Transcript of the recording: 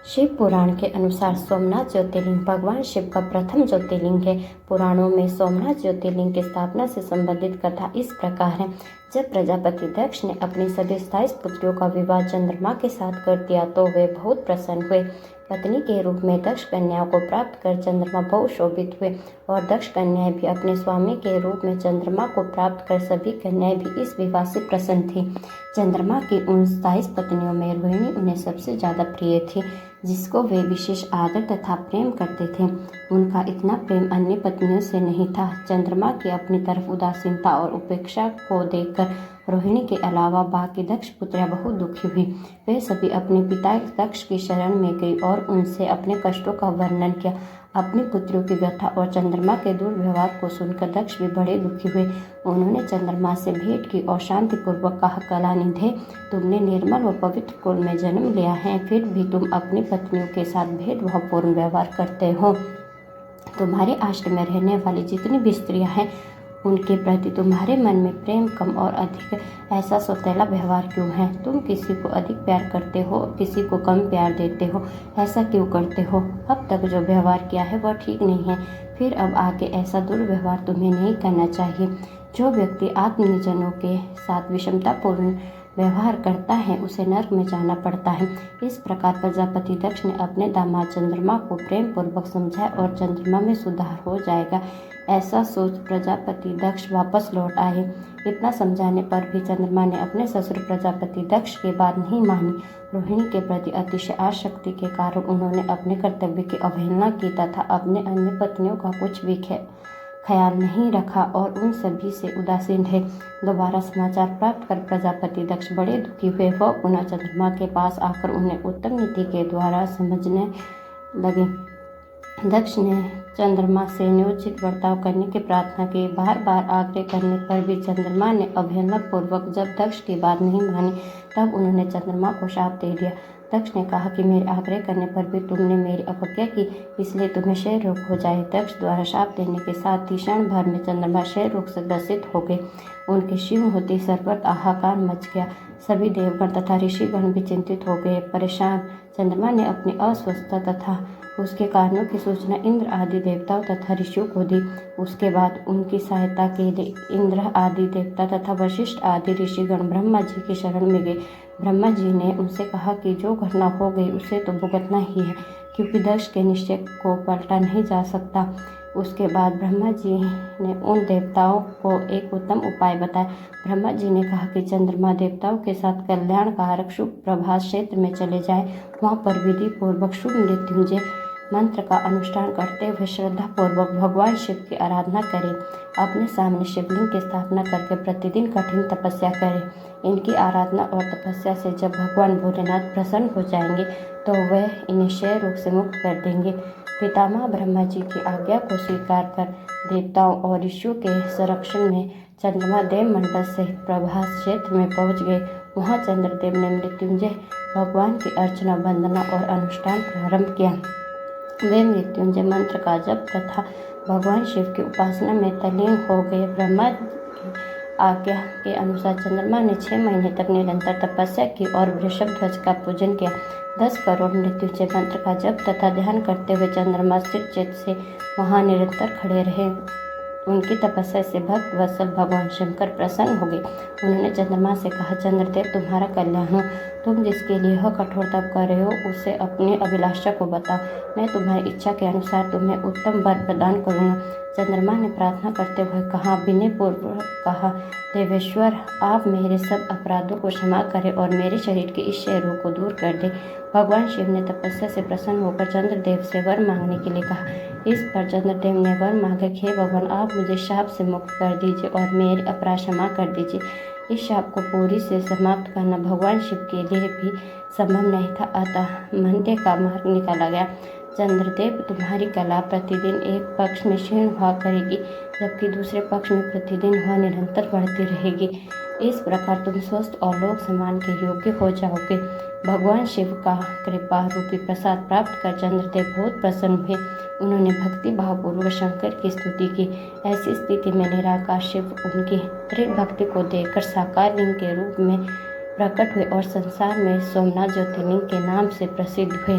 शिव पुराण के अनुसार सोमनाथ ज्योतिर्लिंग भगवान शिव का प्रथम ज्योतिर्लिंग है। पुराणों में सोमनाथ ज्योतिर्लिंग की स्थापना से संबंधित कथा इस प्रकार है। जब प्रजापति दक्ष ने अपनी सभी 27 पुत्रियों का विवाह चंद्रमा के साथ कर दिया तो वे बहुत प्रसन्न हुए। पत्नी के रूप में दक्ष कन्याओं को प्राप्त कर चंद्रमा बहुत शोभित हुए और दक्ष कन्याएं भी अपने स्वामी के रूप में चंद्रमा को प्राप्त कर सभी कन्याएं भी इस विवाह से प्रसन्न थी। चंद्रमा की उन 27 पत्नियों में रोहिणी उन्हें सबसे ज़्यादा प्रिय थी, जिसको वे विशेष आदर तथा प्रेम करते थे। उनका इतना प्रेम अन्य पत्नियों से नहीं था। चंद्रमा की अपनी तरफ उदासीनता और उपेक्षा को देखकर रोहिणी के अलावा बाकी दक्ष पुत्रियां बहुत दुखी हुई। वे सभी अपने पिता दक्ष की शरण में गई और उनसे अपने कष्टों का वर्णन किया। अपनी पुत्रियों की व्यथा और चंद्रमा के दुर्व्यवहार को सुनकर दक्ष भी बड़े दुखी हुए। उन्होंने चंद्रमा से भेंट की और शांतिपूर्वक कहा, कलानिधे, तुमने निर्मल व पवित्र कुल में जन्म लिया है, फिर भी तुम अपनी पत्नियों के साथ भेदभावपूर्ण व्यवहार करते हो। तुम्हारे आश्रम में रहने वाली जितनी भी स्त्रियां हैं, उनके प्रति तुम्हारे मन में प्रेम कम और अधिक, ऐसा सौतेला व्यवहार क्यों है? तुम किसी को अधिक प्यार करते हो और किसी को कम प्यार देते हो, ऐसा क्यों करते हो? अब तक जो व्यवहार किया है वह ठीक नहीं है, फिर अब आगे ऐसा दुर्व्यवहार तुम्हें नहीं करना चाहिए। जो व्यक्ति आत्मनिजनों के साथ विषमतापूर्ण व्यवहार करता है उसे नरक में जाना पड़ता है। इस प्रकार प्रजापति दक्ष ने अपने दामाद चंद्रमा को प्रेम पूर्वक समझाया और चंद्रमा में सुधार हो जाएगा, ऐसा सोच प्रजापति दक्ष वापस लौट आए। इतना समझाने पर भी चंद्रमा ने अपने ससुर प्रजापति दक्ष की बात नहीं मानी। रोहिणी के प्रति अतिशय आसक्ति के कारण उन्होंने अपने कर्तव्य की अवहेलना की तथा अपने अन्य पत्नियों का कुछ भी ख्याल नहीं रखा और उन सभी से उदासीन रहे। दोबारा समाचार प्राप्त कर प्रजापति दक्ष बड़े दुखी हुए। वह पुनः चंद्रमा के पास आकर उन्हें उत्तम नीति के द्वारा समझने लगे। दक्ष ने चंद्रमा से न्योचित बर्ताव करने की प्रार्थना की। बार बार आग्रह करने पर भी चंद्रमा ने अवहेलना पूर्वक जब दक्ष की बात नहीं मानी, तब उन्होंने चंद्रमा को शाप दे दिया। दक्ष ने कहा कि मेरे आग्रह करने पर भी तुमने मेरी अवज्ञा की, इसलिए तुम्हें क्षय रोग हो जाए। दक्ष द्वारा शाप देने के साथ ही क्षण भर में चंद्रमा क्षय रोग से ग्रसित हो गए। उनके क्षीण होते सर्वत्र हाहाकार मच गया। सभी देवगण तथा ऋषिगण भी चिंतित हो गए, परेशान। चंद्रमा ने अपनी अस्वस्थता तथा उसके कारणों की सूचना इंद्र आदि देवताओं तथा ऋषियों को दी। उसके बाद उनकी सहायता के लिए इंद्र आदि देवता तथा वशिष्ठ आदि ऋषिगण ब्रह्मा जी की शरण में गए। ब्रह्मा जी ने उनसे कहा कि जो घटना हो गई उसे तो भुगतना ही है, क्योंकि दक्ष के निश्चय को पलटा नहीं जा सकता। उसके बाद ब्रह्मा जी ने उन देवताओं को एक उत्तम उपाय बताया। ब्रह्मा जी ने कहा कि चंद्रमा देवताओं के साथ कल्याणकारक शुभ प्रभास क्षेत्र में चले जाए। वहाँ पर विधि पूर्वक शुभ मृत्युंजय मंत्र का अनुष्ठान करते हुए श्रद्धा पूर्वक भगवान शिव की आराधना करें। अपने सामने शिवलिंग की स्थापना करके प्रतिदिन कठिन तपस्या करें। इनकी आराधना और तपस्या से जब भगवान भोलेनाथ प्रसन्न हो जाएंगे तो वह इन्हें क्षय रोग से मुक्त कर देंगे। पितामह ब्रह्मा जी की आज्ञा को स्वीकार कर देवताओं और ऋषियों के संरक्षण में चंद्रमा देव मंडल सहित प्रभास क्षेत्र में पहुंच गए। वहां चंद्रदेव ने मृत्युंजय भगवान की अर्चना, वंदना और अनुष्ठान प्रारंभ किया। वे मृत्युंजय मंत्र का जप तथा भगवान शिव की उपासना में तल्लीन हो गए। ब्रह्मा की आज्ञा के अनुसार चंद्रमा ने 6 महीने तक निरंतर तपस्या की और वृषभ ध्वज का पूजन किया। 10 करोड़ मृत्युंजय मंत्र का जप तथा ध्यान करते हुए चंद्रमा स्थिर चित्त से वहां निरंतर खड़े रहे। उनकी तपस्या से भक्त वत्सल भगवान शंकर प्रसन्न हो गए। उन्होंने चंद्रमा से कहा, चंद्रदेव, तुम्हारा कल्याण हो। तुम जिसके लिए यह कठोर तप कर रहे हो उसे अपनी अभिलाषा को बताओ। मैं तुम्हारी इच्छा के अनुसार तुम्हें उत्तम वर प्रदान करूँगा। चंद्रमा ने प्रार्थना करते हुए कहा, विनयपूर्वक कहा, देवेश्वर, आप मेरे सब अपराधों को क्षमा करें और मेरे शरीर के इस क्षय रोग को दूर कर दें। भगवान शिव ने तपस्या से प्रसन्न होकर चंद्रदेव से वर मांगने के लिए कहा। इस पर चंद्रदेव ने वर मांगा, हे भगवान, आप मुझे शाप से मुक्त कर दीजिए और मेरे अपराध क्षमा कर दीजिए। इस शाप को पूरी से समाप्त करना भगवान शिव के लिए भी संभव नहीं था, अतः मन्य का मार्ग निकाला गया। चंद्रदेव, तुम्हारी कला प्रतिदिन एक पक्ष में क्षीण हुआ करेगी, जबकि दूसरे पक्ष में प्रतिदिन वह निरंतर बढ़ती रहेगी। इस प्रकार तुम स्वस्थ और लोक सम्मान के योग्य हो जाओगे। भगवान शिव का कृपा रूपी प्रसाद प्राप्त कर चंद्रदेव बहुत प्रसन्न हुए। उन्होंने भक्ति भावपूर्वक शंकर की स्तुति की। ऐसी स्थिति में निराकार शिव उनकी दृढ़ भक्ति को देखकर साकार लिंग के रूप में प्रकट हुए और संसार में सोमनाथ ज्योतिर्लिंग के नाम से प्रसिद्ध हुए।